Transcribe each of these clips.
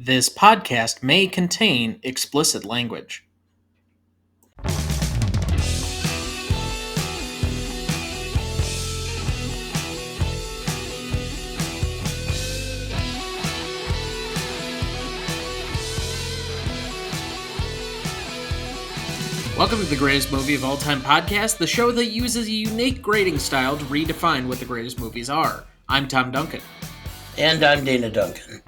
This podcast may contain explicit language. Welcome to the Greatest Movie of All Time podcast, the show that uses a unique grading style to redefine what the greatest movies are. I'm Tom Duncan. And I'm Dana Duncan.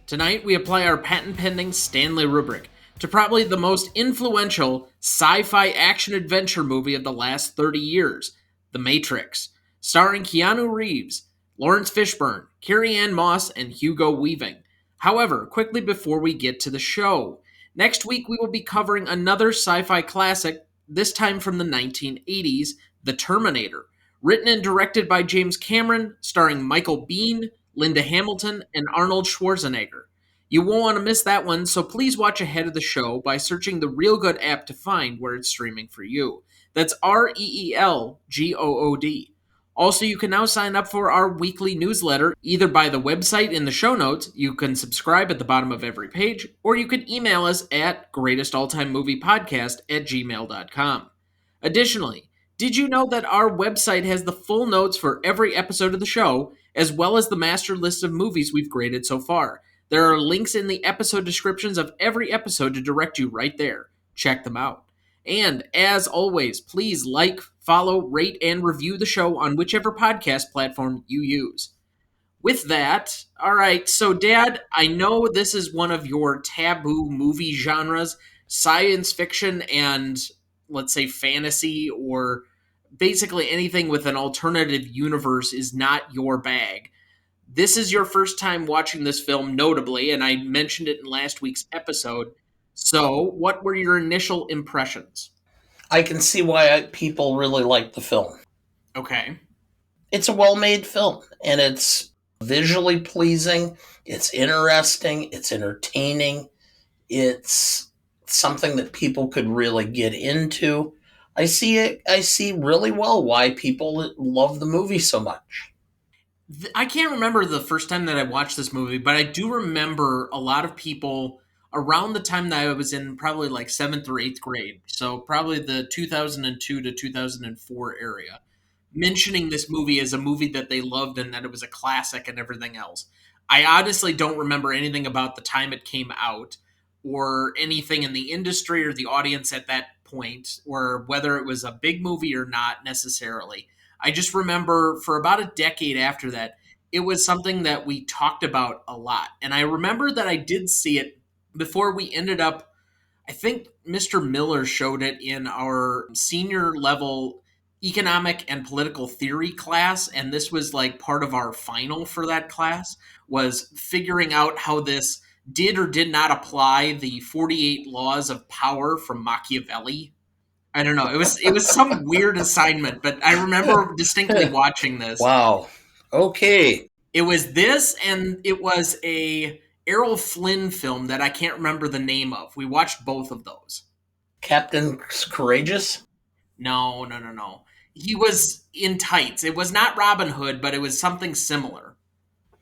Tonight, we apply our patent-pending Stanley rubric to probably the most influential sci-fi action-adventure movie of the last 30 years, The Matrix, starring Keanu Reeves, Laurence Fishburne, Carrie-Anne Moss, and Hugo Weaving. However, quickly before we get to the show, next week we will be covering another sci-fi classic, this time from the 1980s, The Terminator, written and directed by James Cameron, starring Michael Biehn, Linda Hamilton, and Arnold Schwarzenegger. You won't want to miss that one, so please watch ahead of the show by searching the Real Good app to find where it's streaming for you. That's REELGOOD. Also, you can now sign up for our weekly newsletter, either by the website in the show notes, you can subscribe at the bottom of every page, or you can email us at greatestalltimemoviepodcast@gmail.com. Additionally, did you know that our website has the full notes for every episode of the show, as well as the master list of movies we've graded so far? There are links in the episode descriptions of every episode to direct you right there. Check them out. And as always, please like, follow, rate, and review the show on whichever podcast platform you use. With that, all right, so Dad, I know this is one of your taboo movie genres, science fiction and, let's say, fantasy, or basically anything with an alternative universe is not your bag. This is your first time watching this film, notably, and I mentioned it in last week's episode. So, what were your initial impressions? I can see why people really like the film. Okay. It's a well-made film, and it's visually pleasing, it's interesting, it's entertaining, it's something that people could really get into. I see really well why people love the movie so much. I can't remember the first time that I watched this movie, but I do remember a lot of people around the time that I was in probably like 7th or 8th grade, so probably the 2002 to 2004 area, mentioning this movie as a movie that they loved and that it was a classic and everything else. I honestly don't remember anything about the time it came out or anything in the industry or the audience at that point, or whether it was a big movie or not necessarily. I just remember for about a decade after that, it was something that we talked about a lot. And I remember that I did see it before we ended up, I think Mr. Miller showed it in our senior level economic and political theory class. And this was like part of our final for that class, was figuring out how this did or did not apply the 48 laws of power from Machiavelli. I don't know. It was some weird assignment, but I remember distinctly watching this. Wow. Okay. It was this, and it was a Errol Flynn film that I can't remember the name of. We watched both of those. Captain Courageous? No. He was in tights. It was not Robin Hood, but it was something similar.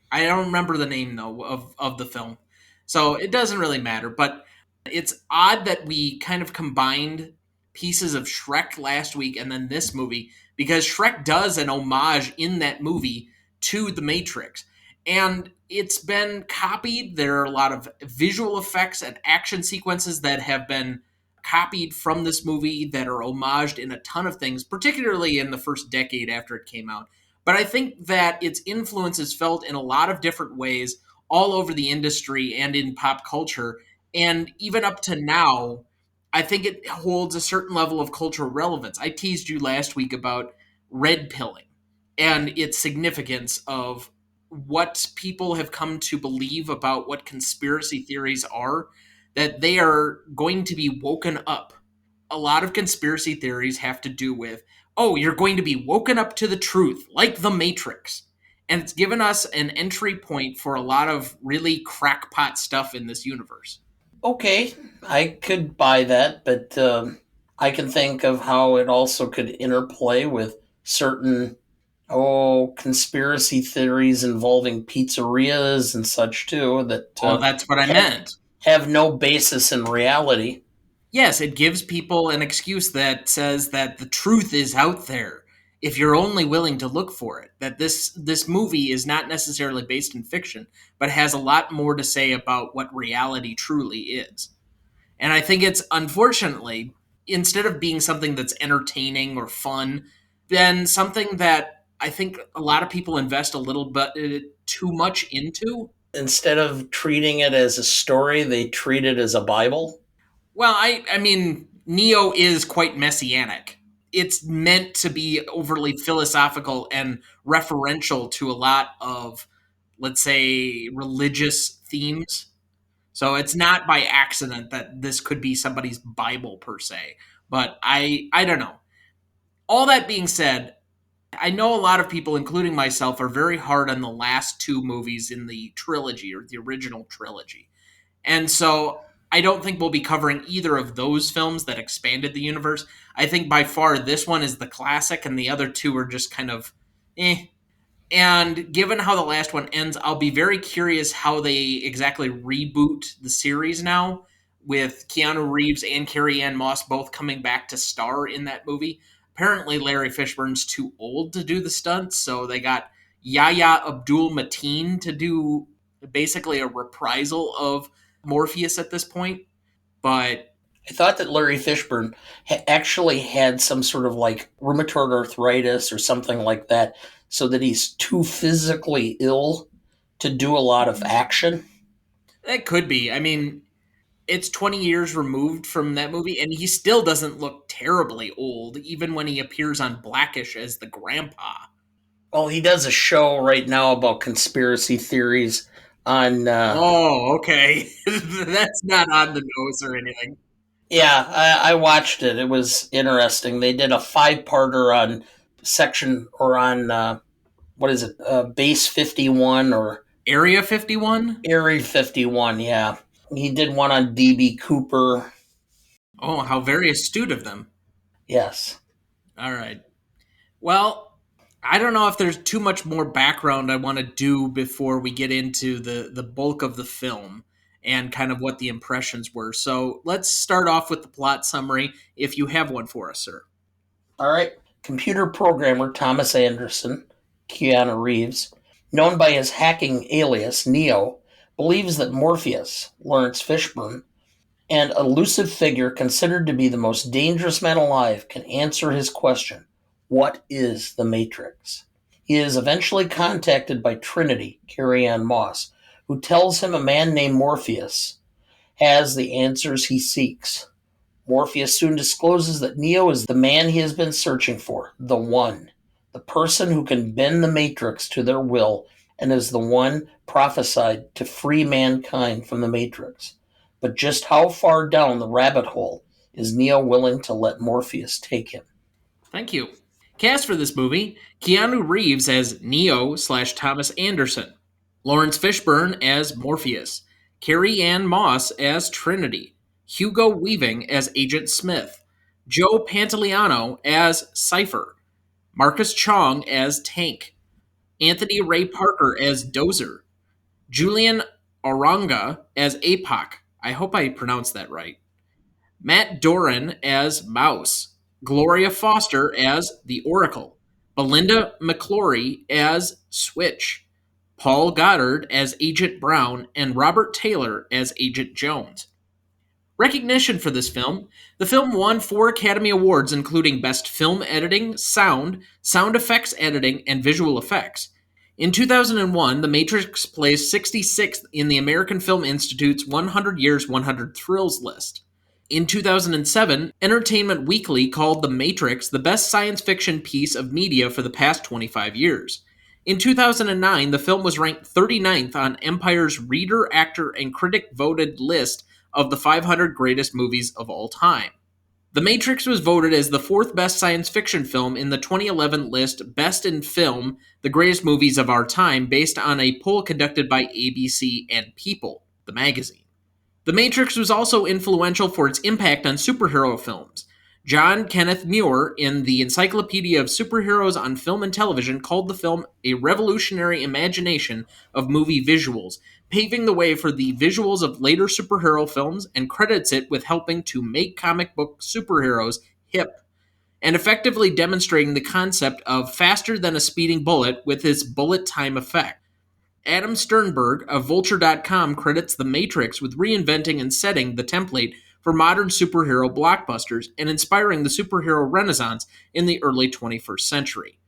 I don't remember the name, though, of the film. So it doesn't really matter, but it's odd that we kind of combined pieces of Shrek last week and then this movie, because Shrek does an homage in that movie to The Matrix. And it's been copied. There are a lot of visual effects and action sequences that have been copied from this movie that are homaged in a ton of things, particularly in the first decade after it came out. But I think that its influence is felt in a lot of different ways all over the industry and in pop culture. And even up to now, I think it holds a certain level of cultural relevance. I teased you last week about red pilling and its significance of what people have come to believe about what conspiracy theories are, that they are going to be woken up. A lot of conspiracy theories have to do with, oh, you're going to be woken up to the truth, like The Matrix. And it's given us an entry point for a lot of really crackpot stuff in this universe. Okay, I could buy that, but I can think of how it also could interplay with certain Oh, conspiracy theories involving pizzerias and such too that Oh, that's what I have meant. have no basis in reality. Yes, it gives people an excuse that says that the truth is out there if you're only willing to look for it. That this movie is not necessarily based in fiction, but has a lot more to say about what reality truly is. And I think it's unfortunately, instead of being something that's entertaining or fun, then something that I think a lot of people invest a little bit too much into. Instead of treating it as a story, they treat it as a Bible. Well, I mean, Neo is quite messianic. It's meant to be overly philosophical and referential to a lot of, let's say, religious themes. So it's not by accident that this could be somebody's Bible per se. But I don't know. All that being said, I know a lot of people, including myself, are very hard on the last two movies in the trilogy or the original trilogy. And so I don't think we'll be covering either of those films that expanded the universe. I think by far this one is the classic, and the other two are just kind of eh. And given how the last one ends, I'll be very curious how they exactly reboot the series now, with Keanu Reeves and Carrie-Anne Moss both coming back to star in that movie. Apparently, Larry Fishburne's too old to do the stunts, so they got Yahya Abdul Mateen to do basically a reprisal of Morpheus at this point. But I thought that Larry Fishburne actually had some sort of like rheumatoid arthritis or something like that, so that he's too physically ill to do a lot of action. that could be. I mean, it's 20 years removed from that movie, and he still doesn't look terribly old, even when he appears on Blackish as the grandpa. Well, he does a show right now about conspiracy theories on. Oh, okay. That's not on the nose or anything. Yeah, I watched it. It was interesting. They did a five-parter on section or on what is it, Base 51 or Area 51? Area 51. Yeah, he did one on DB Cooper. Oh, how very astute of them. Yes. All right. Well, I don't know if there's too much more background I want to do before we get into the bulk of the film and kind of what the impressions were. So let's start off with the plot summary if you have one for us, sir. All right. Computer programmer Thomas Anderson, Keanu Reeves, known by his hacking alias Neo, believes that Morpheus, Laurence Fishburne, and elusive figure considered to be the most dangerous man alive can answer his question: what is the Matrix? He is eventually contacted by Trinity, Carrie-Anne Moss, who tells him a man named Morpheus has the answers he seeks. Morpheus soon discloses that Neo is the man he has been searching for, the One, the person who can bend the Matrix to their will and is the one prophesied to free mankind from the Matrix. But just how far down the rabbit hole is Neo willing to let Morpheus take him? Thank you. Cast for this movie: Keanu Reeves as Neo slash Thomas Anderson, Laurence Fishburne as Morpheus, Carrie Ann Moss as Trinity, Hugo Weaving as Agent Smith, Joe Pantoliano as Cypher, Marcus Chong as Tank, Anthony Ray Parker as Dozer, Julian Oranga as APOC. I hope I pronounced that right. Matt Doran as Mouse, Gloria Foster as the Oracle, Belinda McClory as Switch, Paul Goddard as Agent Brown, and Robert Taylor as Agent Jones. Recognition for this film: the film won 4 Academy Awards, including Best Film Editing, Sound Effects Editing, and Visual Effects. In 2001, The Matrix placed 66th in the American Film Institute's 100 Years, 100 Thrills list. In 2007, Entertainment Weekly called The Matrix the best science fiction piece of media for the past 25 years. In 2009, the film was ranked 39th on Empire's Reader, Actor, and Critic voted list of the 500 greatest movies of all time. The Matrix was voted as the fourth best science fiction film in the 2011 list Best in Film, the Greatest Movies of Our Time, based on a poll conducted by ABC and People, the magazine. The Matrix was also influential for its impact on superhero films. John Kenneth Muir, in the Encyclopedia of Superheroes on Film and Television, called the film a revolutionary imagination of movie visuals, paving the way for the visuals of later superhero films, and credits it with helping to make comic book superheroes hip and effectively demonstrating the concept of faster than a speeding bullet with its bullet time effect. Adam Sternberg of Vulture.com credits The Matrix with reinventing and setting the template for modern superhero blockbusters and inspiring the superhero renaissance in the early 21st century.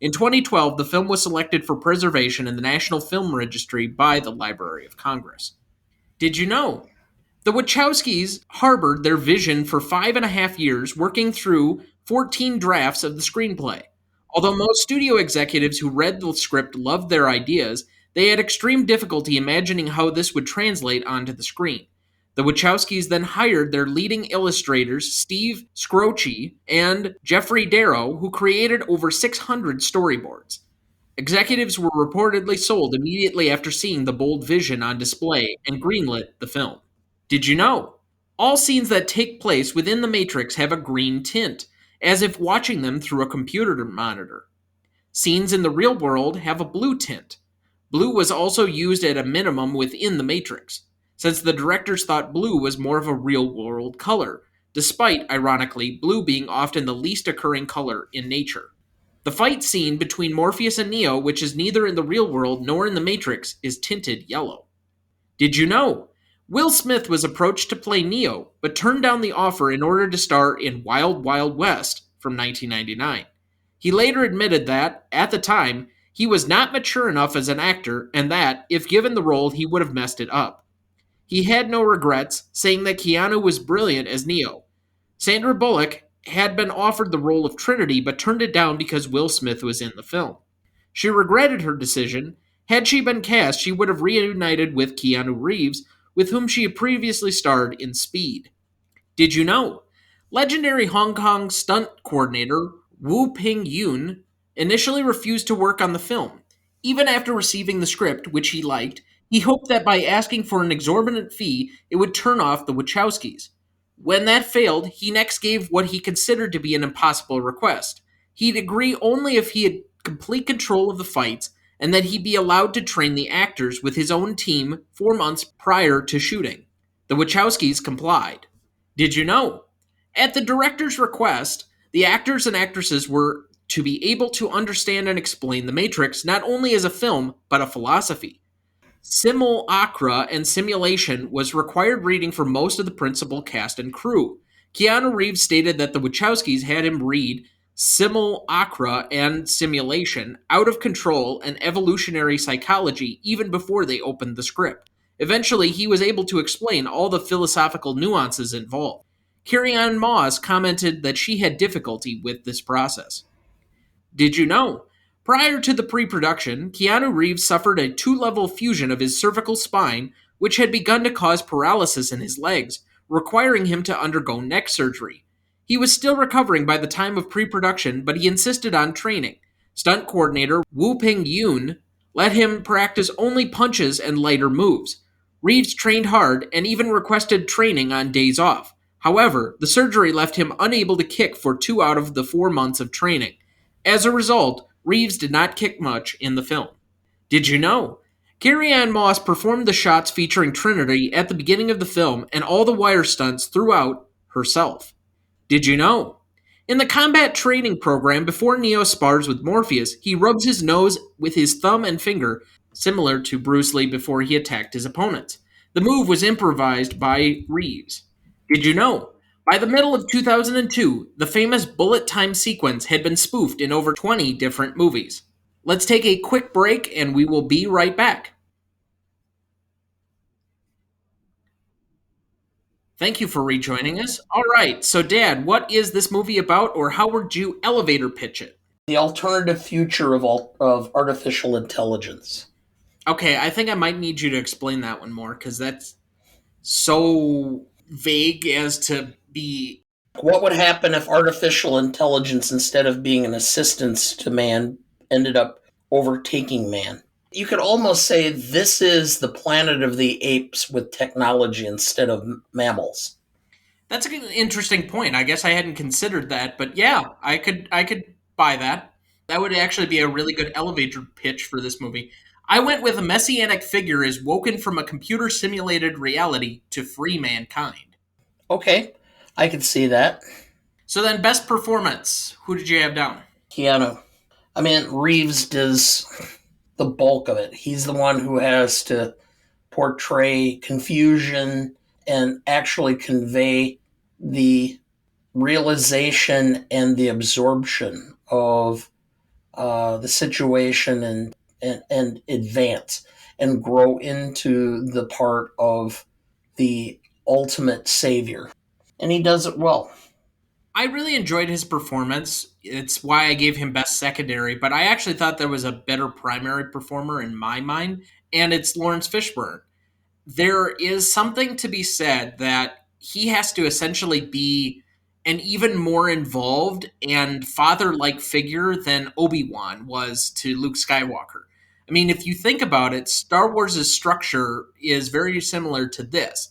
In 2012, the film was selected for preservation in the National Film Registry by the Library of Congress. Did you know the Wachowskis harbored their vision for 5.5 years, working through 14 drafts of the screenplay? Although most studio executives who read the script loved their ideas, they had extreme difficulty imagining how this would translate onto the screen. The Wachowskis then hired their leading illustrators, Steve Scrocchi and Jeffrey Darrow, who created over 600 storyboards. Executives were reportedly sold immediately after seeing the bold vision on display and greenlit the film. Did you know? All scenes that take place within the Matrix have a green tint, as if watching them through a computer monitor. Scenes in the real world have a blue tint. Blue was also used at a minimum within the Matrix, since the directors thought blue was more of a real world color, despite, ironically, blue being often the least occurring color in nature. The fight scene between Morpheus and Neo, which is neither in the real world nor in the Matrix, is tinted yellow. Did you know? Will Smith was approached to play Neo, but turned down the offer in order to star in Wild Wild West from 1999. He later admitted that, at the time, he was not mature enough as an actor and that, if given the role, he would have messed it up. He had no regrets, saying that Keanu was brilliant as Neo. Sandra Bullock had been offered the role of Trinity but turned it down because Will Smith was in the film. She regretted her decision. Had she been cast, she would have reunited with Keanu Reeves, with whom she had previously starred in Speed. Did you know? Legendary Hong Kong stunt coordinator Wu Ping Yun initially refused to work on the film. Even after receiving the script, which he liked, he hoped that by asking for an exorbitant fee, it would turn off the Wachowskis. When that failed, he next gave what he considered to be an impossible request. He'd agree only if he had complete control of the fights and that he be allowed to train the actors with his own team 4 months prior to shooting. The Wachowskis complied. Did you know? At the director's request, the actors and actresses were to be able to understand and explain The Matrix not only as a film, but a philosophy. Simulacra and simulation was required reading for most of the principal cast and crew. Keanu Reeves stated that the Wachowskis had him read simulacra and simulation, out of control, and evolutionary psychology even before they opened the script. Eventually, he was able to explain all the philosophical nuances involved. Carrie-Anne Moss commented that she had difficulty with this process. Did you know? Prior to the pre production, Keanu Reeves suffered a 2-level fusion of his cervical spine, which had begun to cause paralysis in his legs, requiring him to undergo neck surgery. He was still recovering by the time of pre production, but he insisted on training. Stunt coordinator Wu Ping Yun let him practice only punches and lighter moves. Reeves trained hard and even requested training on days off. However, the surgery left him unable to kick for 2 out of the 4 months of training. As a result, Reeves did not kick much in the film. Did you know? Carrie-Anne Moss performed the shots featuring Trinity at the beginning of the film and all the wire stunts throughout herself. Did you know? In the combat training program, before Neo spars with Morpheus, he rubs his nose with his thumb and finger, similar to Bruce Lee before he attacked his opponents. The move was improvised by Reeves. Did you know? By the middle of 2002, the famous bullet time sequence had been spoofed in over 20 different movies. Let's take a quick break and we will be right back. Thank you for rejoining us. All right, so Dad, what is this movie about, or how would you elevator pitch it? The alternative future of artificial intelligence. Okay, I think I might need you to explain that one more because that's so vague as to be. What would happen if artificial intelligence, instead of being an assistance to man, ended up overtaking man? You could almost say this is the planet of the apes with technology instead of mammals. That's an interesting point. I guess I hadn't considered that, but yeah, I could buy that. That would actually be a really good elevator pitch for this movie. I went with a messianic figure is woken from a computer simulated reality to free mankind. Okay, I can see that. So then, best performance. Who did you have down? Keanu. I mean, Reeves does the bulk of it. He's the one who has to portray confusion and actually convey the realization and the absorption of the situation and advance and grow into the part of the ultimate savior. And he does it well. I really enjoyed his performance. It's why I gave him best secondary, but I actually thought there was a better primary performer in my mind, and it's Laurence Fishburne. There is something to be said that he has to essentially be an even more involved and father like figure than Obi-Wan was to Luke Skywalker. I mean, if you think about it, Star Wars' structure is very similar to this,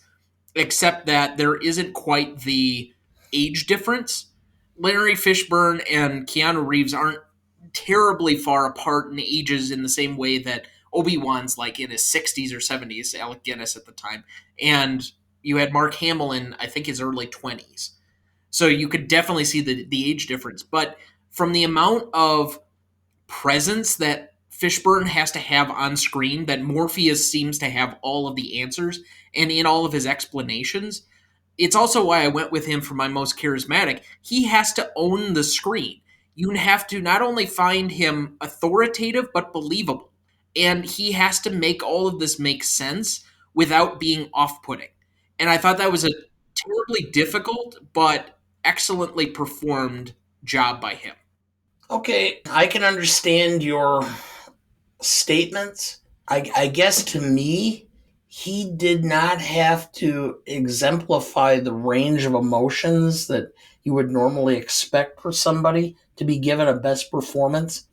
except that there isn't quite the age difference. Larry Fishburne and Keanu Reeves aren't terribly far apart in ages in the same way that Obi-Wan's like in his 60s or 70s, Alec Guinness at the time. And you had Mark Hamill in, I think, his early 20s. So you could definitely see the age difference. But from the amount of presence that Fishburne has to have on screen, that Morpheus seems to have all of the answers and in all of his explanations, it's also why I went with him for my most charismatic. He has to own the screen. You have to not only find him authoritative, but believable. And he has to make all of this make sense without being off putting. And I thought that was a terribly difficult, but excellently performed job by him. Okay, I can understand your statements. I guess to me, he did not have to exemplify the range of emotions that you would normally expect for somebody to be given a best performance.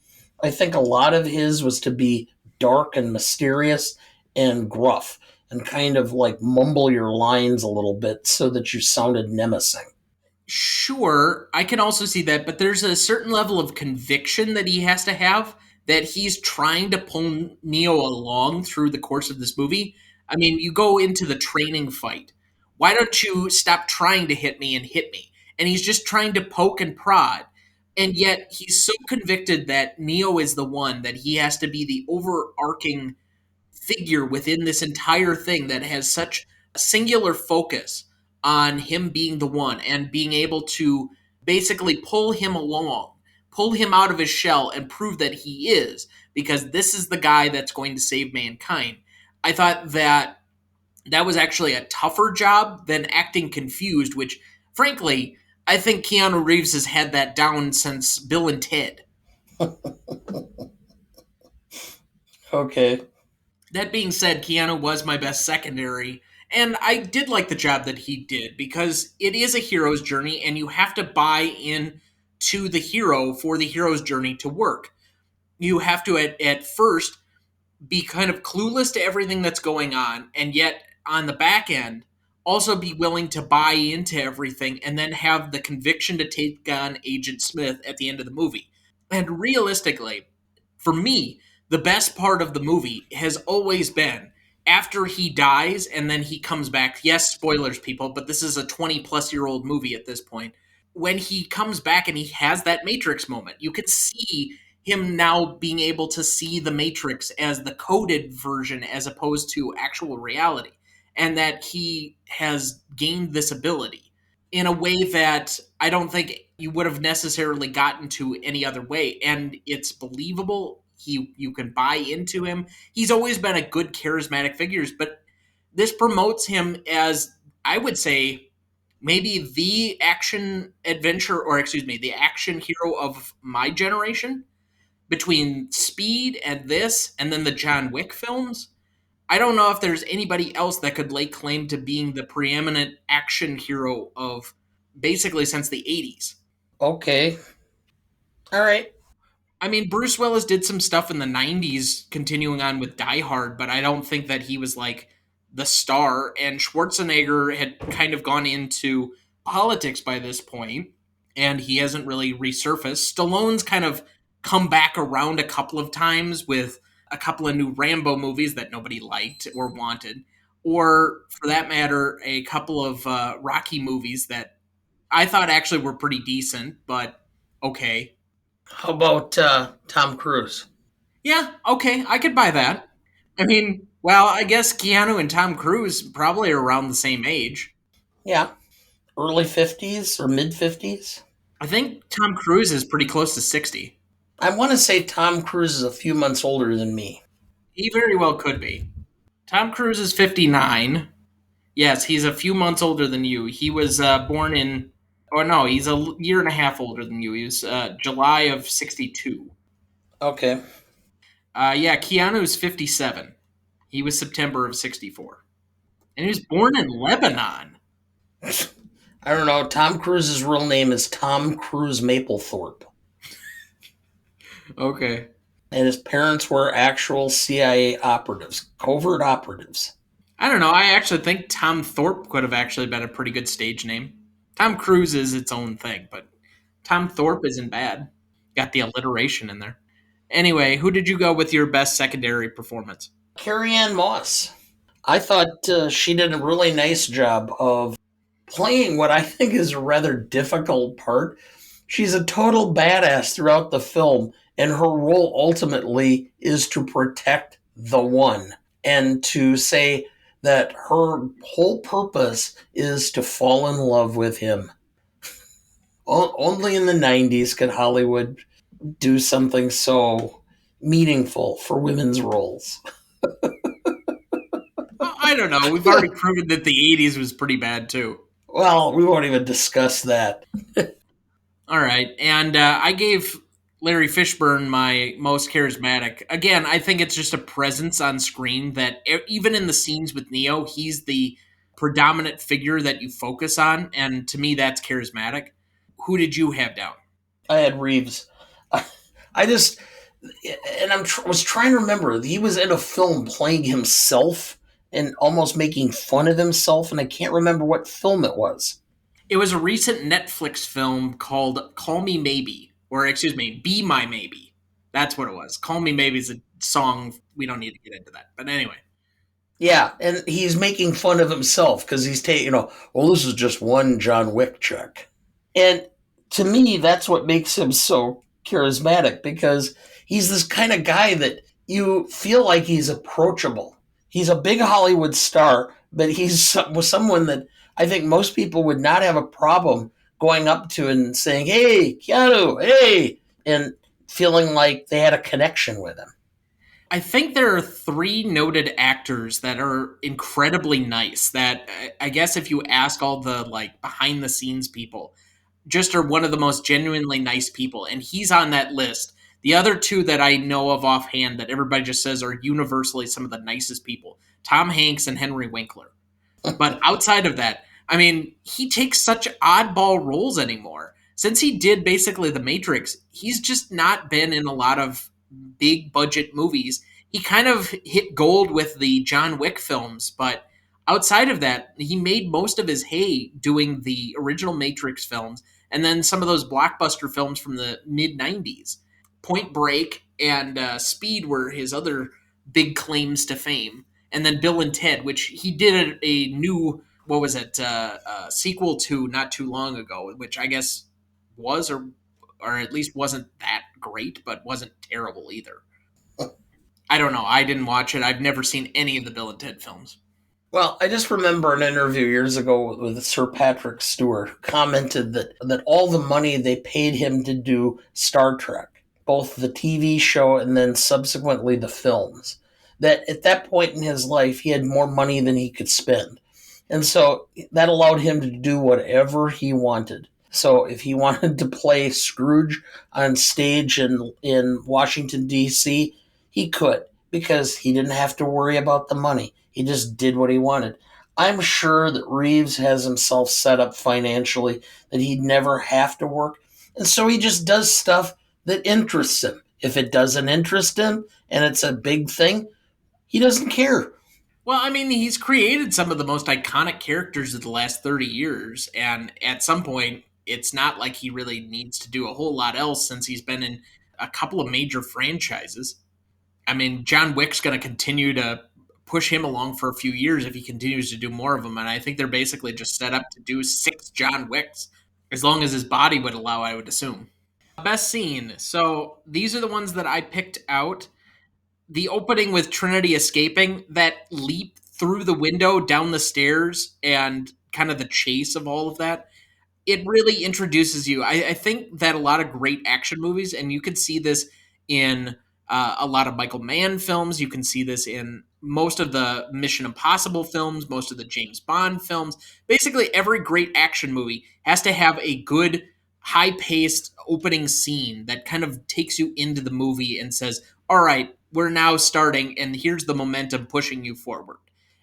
I think a lot of his was to be dark and mysterious and gruff and kind of like mumble your lines a little bit so that you sounded menacing. Sure, I can also see that, but there's a certain level of conviction that he has to have that he's trying to pull Neo along through the course of this movie. I mean, you go into the training fight. Why don't you stop trying to hit me and hit me? And he's just trying to poke and prod. And yet he's so convicted that Neo is the one, that he has to be the overarching figure within this entire thing that has such a singular focus on him being the one and being able to basically pull him along, pull him out of his shell and prove that he is, because this is the guy that's going to save mankind. I thought that that was actually a tougher job than acting confused, which frankly, I think Keanu Reeves has had that down since Bill and Ted. Okay. That being said, Keanu was my best secondary, and I did like the job that he did because it is a hero's journey, and you have to buy in to the hero for the hero's journey to work. You have to, at first, be kind of clueless to everything that's going on, and yet on the back end, also be willing to buy into everything and then have the conviction to take on Agent Smith at the end of the movie. And realistically, for me, the best part of the movie has always been after he dies and then he comes back. Yes, spoilers, people, but this is a 20-plus-year-old movie at this point. When he comes back and he has that Matrix moment, you could see him now being able to see the Matrix as the coded version as opposed to actual reality, and that he has gained this ability in a way that I don't think you would have necessarily gotten to any other way. And it's believable. You can buy into him. He's always been a good charismatic figure, but this promotes him as, I would say, maybe the action adventure, or excuse me, the action hero of my generation. Between Speed and this, and then the John Wick films, I don't know if there's anybody else that could lay claim to being the preeminent action hero of basically since the 80s. Okay. All right. I mean, Bruce Willis did some stuff in the 90s continuing on with Die Hard, but I don't think that he was like the star. And Schwarzenegger had kind of gone into politics by this point, and he hasn't really resurfaced. Stallone's kind of come back around a couple of times with a couple of new Rambo movies that nobody liked or wanted, or for that matter, a couple of Rocky movies that I thought actually were pretty decent, but okay. How about Tom Cruise? Yeah, okay, I could buy that. I mean, well, I guess Keanu and Tom Cruise probably are around the same age. Yeah, early 50s or mid 50s. I think Tom Cruise is pretty close to 60. I want to say Tom Cruise is a few months older than me. He very well could be. Tom Cruise is 59. Yes, he's a few months older than you. He was born in, or no, he's a year and a half older than you. He was July of 62. Okay. Yeah, Keanu's 57. He was September of 64. And he was born in Lebanon. I don't know. Tom Cruise's real name is Tom Cruise Mapplethorpe. Okay. And his parents were actual CIA operatives, covert operatives. I don't know. I actually think Tom Thorpe could have actually been a pretty good stage name. Tom Cruise is its own thing, but Tom Thorpe isn't bad. Got the alliteration in there. Anyway, who did you go with your best secondary performance? Carrie-Anne Moss. I thought she did a really nice job of playing what I think is a rather difficult part. She's a total badass throughout the film, and her role ultimately is to protect the one and to say that her whole purpose is to fall in love with him. Only in the 90s could Hollywood do something so meaningful for women's roles. I don't know. We've already proven that the 80s was pretty bad, too. Well, we won't even discuss that. All right. And I gave Larry Fishburne my most charismatic. Again, I think it's just a presence on screen that even in the scenes with Neo, he's the predominant figure that you focus on. And to me, that's charismatic. Who did you have down? I had Reeves. I just, and was trying to remember. He was in a film playing himself and almost making fun of himself, and I can't remember what film it was. It was a recent Netflix film called Call Me Maybe, or excuse me, Be My Maybe. That's what it was. Call Me Maybe is a song. We don't need to get into that. But anyway. Yeah, and he's making fun of himself because he's taking, well, this is just one John Wick check. And to me, that's what makes him so charismatic because he's this kind of guy that you feel like he's approachable. He's a big Hollywood star, but he's someone that I think most people would not have a problem going up to and saying, "Hey, Keanu, hey," and feeling like they had a connection with him. I think there are three noted actors that are incredibly nice. That I guess if you ask all the like behind the scenes people, just are one of the most genuinely nice people, and he's on that list. The other two that I know of offhand that everybody just says are universally some of the nicest people: Tom Hanks and Henry Winkler. But outside of that, I mean, he takes such oddball roles anymore. Since he did basically The Matrix, he's just not been in a lot of big budget movies. He kind of hit gold with the John Wick films, but outside of that, he made most of his hay doing the original Matrix films and then some of those blockbuster films from the mid 90s. Point Break and Speed were his other big claims to fame. And then Bill and Ted, which he did a new, what was it, sequel to not too long ago, which I guess was or at least wasn't that great, but wasn't terrible either. I don't know. I didn't watch it. I've never seen any of the Bill and Ted films. Well, I just remember an interview years ago with Sir Patrick Stewart who commented that all the money they paid him to do Star Trek, both the TV show and then subsequently the films, that at that point in his life he had more money than he could spend. And so that allowed him to do whatever he wanted. So if he wanted to play Scrooge on stage in Washington, D.C., he could because he didn't have to worry about the money. He just did what he wanted. I'm sure that Reeves has himself set up financially that he'd never have to work. And so he just does stuff that interests him. If it doesn't interest him and it's a big thing, he doesn't care. Well, I mean, he's created some of the most iconic characters of the last 30 years, and at some point, it's not like he really needs to do a whole lot else since he's been in a couple of major franchises. I mean, John Wick's going to continue to push him along for a few years if he continues to do more of them, and I think they're basically just set up to do six John Wicks, as long as his body would allow, I would assume. Best scene. So these are the ones that I picked out. The opening with Trinity escaping, that leap through the window down the stairs, and kind of the chase of all of that, it really introduces you. I think that a lot of great action movies, and you could see this in a lot of Michael Mann films. You can see this in most of the Mission Impossible films, most of the James Bond films. Basically, every great action movie has to have a good, high paced opening scene that kind of takes you into the movie and says, all right, we're now starting, and here's the momentum pushing you forward.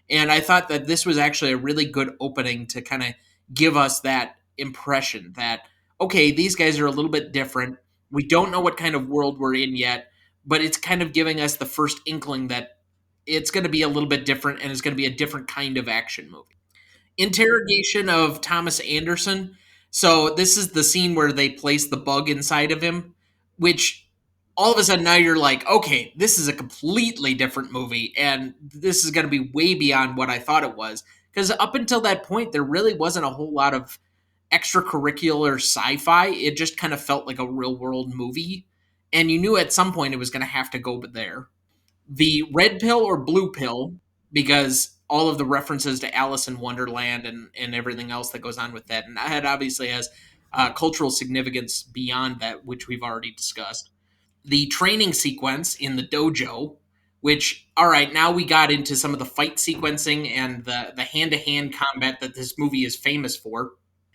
And I thought that this was actually a really good opening to kind of give us that impression that, okay, these guys are a little bit different. We don't know what kind of world we're in yet, but it's kind of giving us the first inkling that it's going to be a little bit different and it's going to be a different kind of action movie. Interrogation of Thomas Anderson. So this is the scene where they place the bug inside of him, which all of a sudden now you're like, okay, this is a completely different movie, and this is going to be way beyond what I thought it was. Because up until that point, there really wasn't a whole lot of extracurricular sci-fi. It just kind of felt like a real world movie, and you knew at some point it was going to have to go there. The red pill or blue pill, because all of the references to Alice in Wonderland and everything else that goes on with that, and that obviously has cultural significance beyond that, which we've already discussed. The training sequence in the dojo, which, all right, now we got into some of the fight sequencing and the hand to hand combat that this movie is famous for.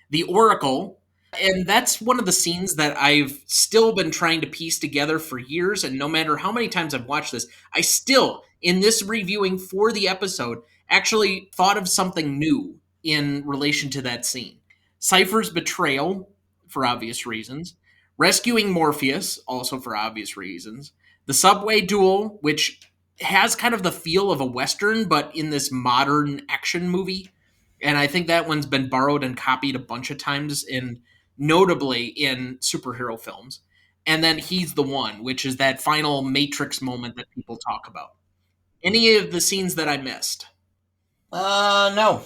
The Oracle. And that's one of the scenes that I've still been trying to piece together for years. And no matter how many times I've watched this, I still, in this reviewing for the episode, actually thought of something new in relation to that scene. Cypher's betrayal, for obvious reasons. Rescuing Morpheus, also for obvious reasons. The subway duel, which has kind of the feel of a Western, but in this modern action movie, and I think that one's been borrowed and copied a bunch of times, in notably in superhero films. And then He's the One, which is that final Matrix moment that people talk about. Any of the scenes that I missed? No.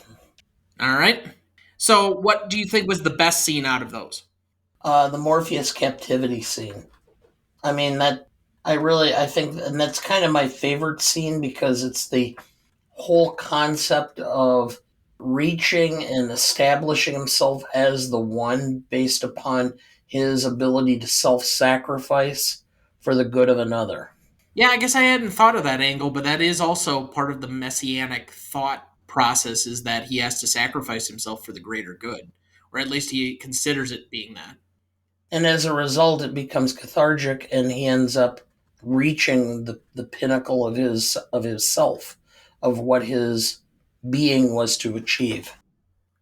All right. So, what do you think was the best scene out of those? The Morpheus captivity scene. I mean, I think, and that's kind of my favorite scene because it's the whole concept of reaching and establishing himself as the one based upon his ability to self sacrifice for the good of another. Yeah, I guess I hadn't thought of that angle, but that is also part of the messianic thought process, is that he has to sacrifice himself for the greater good, or at least he considers it being that. And as a result, it becomes cathartic, and he ends up reaching the pinnacle of his self, of what his being was to achieve.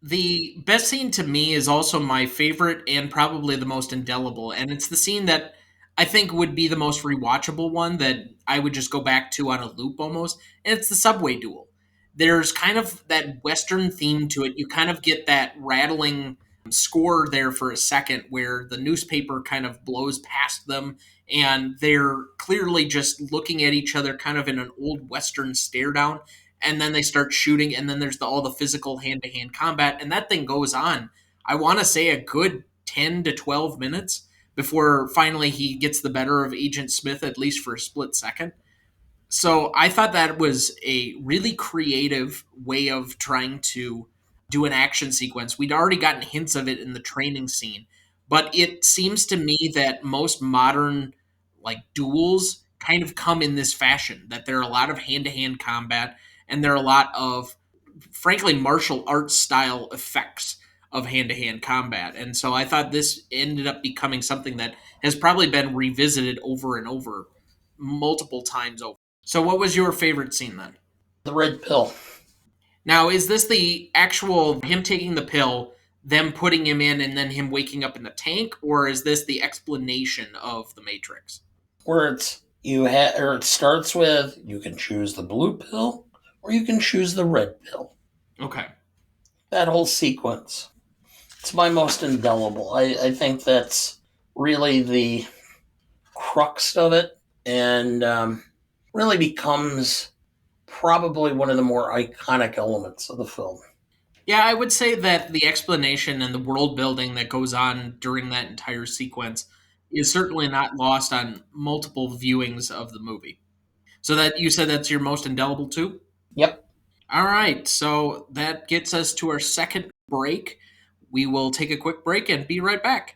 The best scene to me is also my favorite and probably the most indelible, and it's the scene that I think would be the most rewatchable one that I would just go back to on a loop almost, and it's the subway duel. There's kind of that Western theme to it. You kind of get that rattling score there for a second where the newspaper kind of blows past them and they're clearly just looking at each other kind of in an old Western stare down, and then they start shooting, and then there's all the physical hand-to-hand combat, and that thing goes on, I want to say, a good 10 to 12 minutes before finally he gets the better of Agent Smith, at least for a split second. So I thought that was a really creative way of trying to do an action sequence. We'd already gotten hints of it in the training scene, but it seems to me that most modern like duels kind of come in this fashion, that there are a lot of hand-to-hand combat, and there are a lot of, frankly, martial arts style effects of hand-to-hand combat. And so I thought this ended up becoming something that has probably been revisited over and over multiple times over. So, what was your favorite scene then? The red pill. Now, is this the actual him taking the pill, them putting him in, and then him waking up in the tank, or is this the explanation of the Matrix? Where it starts with you can choose the blue pill or you can choose the red pill. Okay. That whole sequence, it's my most indelible. I think that's really the crux of it, and really becomes probably one of the more iconic elements of the film. Yeah, I would say that the explanation and the world building that goes on during that entire sequence is certainly not lost on multiple viewings of the movie. So that you said that's your most indelible too? Yep. All right, so that gets us to our second break. We will take a quick break and be right back.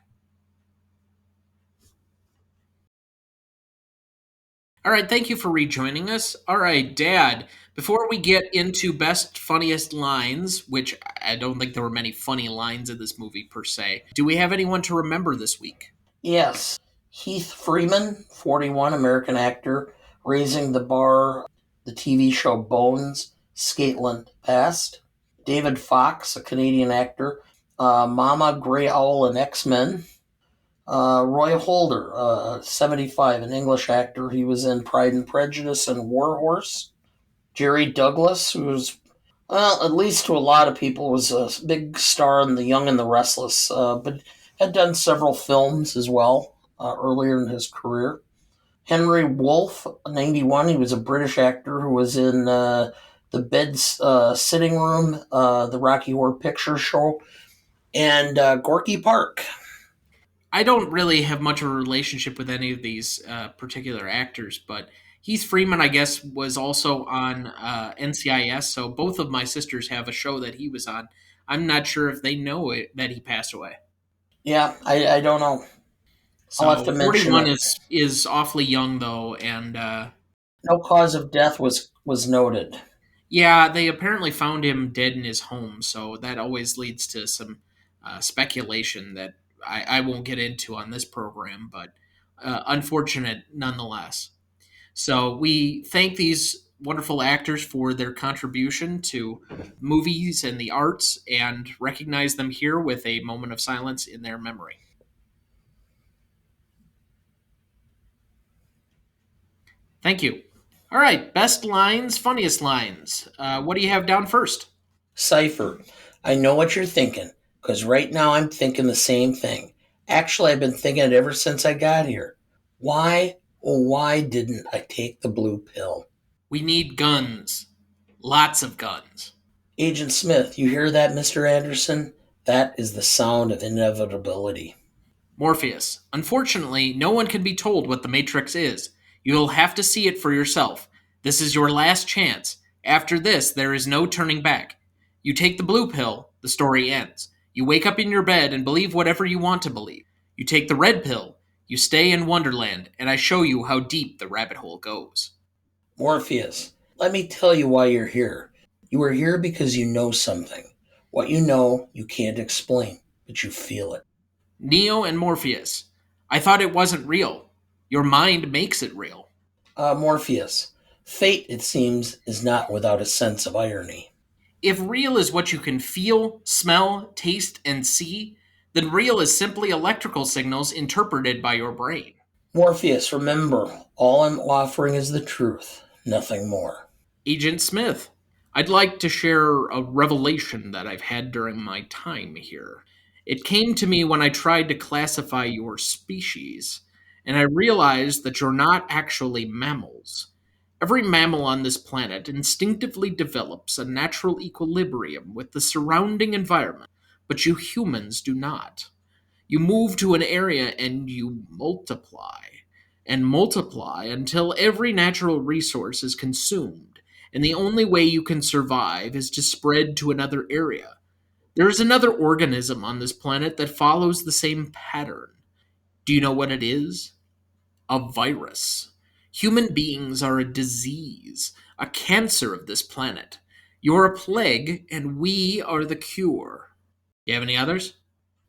All right, thank you for rejoining us. All right, Dad, before we get into best funniest lines, which I don't think there were many funny lines in this movie per se, do we have anyone to remember this week? Yes. Heath Freeman, 41, American actor, Raising the Bar, the TV show Bones, Scateland Past. David Fox, a Canadian actor, Mama, Grey Owl, and X-Men. Roy Holder, 75, an English actor. He was in Pride and Prejudice and War Horse. Jerry Douglas, who was, well, at least to a lot of people, was a big star in The Young and the Restless, but had done several films as well earlier in his career. Henry Wolfe, 91, he was a British actor who was in The Bed's Sitting Room, the Rocky Horror Picture Show, and Gorky Park. I don't really have much of a relationship with any of these particular actors, but Heath Freeman, I guess, was also on NCIS. So both of my sisters have a show that he was on. I'm not sure if they know it, that he passed away. Yeah, I don't know. I'll have So to mention 41 it. is awfully young though, and No cause of death was noted. yeah, they apparently found him dead in his home. So that always leads to some speculation that I won't get into on this program, but unfortunate nonetheless. So we thank these wonderful actors for their contribution to movies and the arts and recognize them here with a moment of silence in their memory. Thank you. All right, best lines, funniest lines. What do you have down first? Cypher, I know what you're thinking, because right now I'm thinking the same thing. Actually, I've been thinking it ever since I got here. Why, oh, why didn't I take the blue pill? We need guns. Lots of guns. Agent Smith, you hear that, Mr. Anderson? That is the sound of inevitability. Morpheus. Unfortunately, no one can be told what the Matrix is. You'll have to see it for yourself. This is your last chance. After this, there is no turning back. You take the blue pill, the story ends. You wake up in your bed and believe whatever you want to believe. You take the red pill, you stay in Wonderland, and I show you how deep the rabbit hole goes. Morpheus, let me tell you why you're here. You are here because you know something. What you know, you can't explain, but you feel it. Neo and Morpheus. I thought it wasn't real. Your mind makes it real. Morpheus, fate, it seems, is not without a sense of irony. If real is what you can feel, smell, taste, and see, then real is simply electrical signals interpreted by your brain. Morpheus, remember, all I'm offering is the truth, nothing more. Agent Smith, I'd like to share a revelation that I've had during my time here. It came to me when I tried to classify your species, and I realized that you're not actually mammals. Every mammal on this planet instinctively develops a natural equilibrium with the surrounding environment, but you humans do not. You move to an area and you multiply and multiply until every natural resource is consumed, and the only way you can survive is to spread to another area. There is another organism on this planet that follows the same pattern. Do you know what it is? A virus. Human beings are a disease, a cancer of this planet. You're a plague, and we are the cure. You have any others?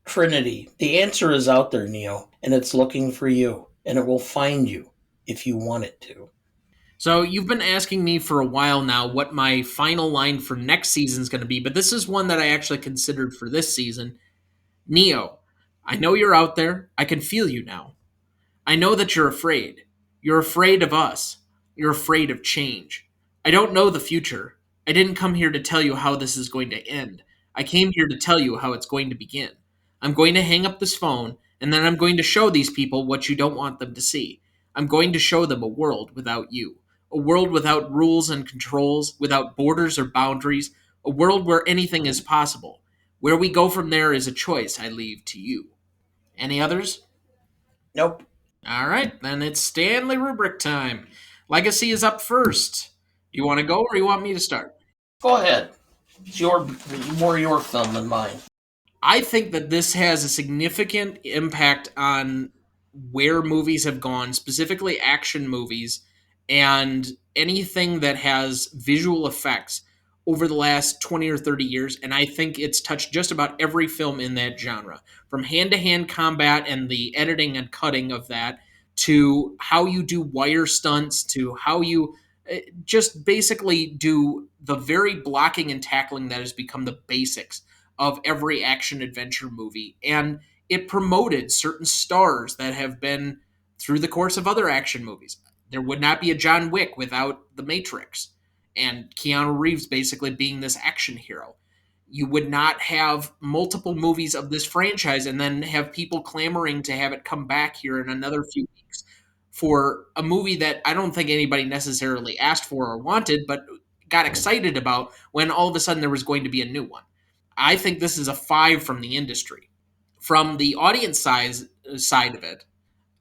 Trinity, the answer is out there, Neo, and it's looking for you, and it will find you if you want it to. So you've been asking me for a while now what my final line for next season is going to be, but this is one that I actually considered for this season. Neo, I know you're out there. I can feel you now. I know that you're afraid. You're afraid of us. You're afraid of change. I don't know the future, I didn't come here to tell you how this is going to end. I came here to tell you how it's going to begin. I'm going to hang up this phone, and then I'm going to show these people what you don't want them to see. I'm going to show them a world without you. A world without rules and controls, without borders or boundaries, a world where anything is possible. Where we go from there is a choice I leave to you. Any others? Nope. All right, then it's Stanley Rubric time. Legacy is up first. You want to go or you want me to start? Go ahead. It's more your film than mine. I think that this has a significant impact on where movies have gone, specifically action movies and anything that has visual effects over the last 20 or 30 years. And I think it's touched just about every film in that genre, from hand to hand combat and the editing and cutting of that, to how you do wire stunts, to how you just basically do the very blocking and tackling that has become the basics of every action adventure movie. And it promoted certain stars that have been through the course of other action movies. There would not be a John Wick without The Matrix and Keanu Reeves basically being this action hero. You would not have multiple movies of this franchise and then have people clamoring to have it come back here in another few weeks for a movie that I don't think anybody necessarily asked for or wanted, but got excited about when all of a sudden there was going to be a new one. I think this is a five from the industry. From the audience side of it,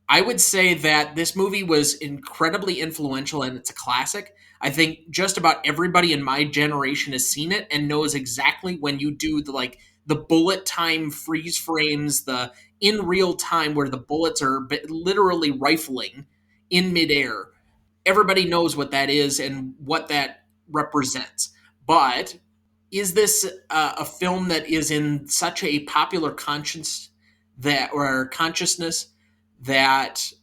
I would say that this movie was incredibly influential and it's a classic. I think just about everybody in my generation has seen it and knows exactly when you do the bullet time freeze frames, the in real time where the bullets are literally rifling in midair. Everybody knows what that is and what that represents. But is this a film that is in such a popular consciousness that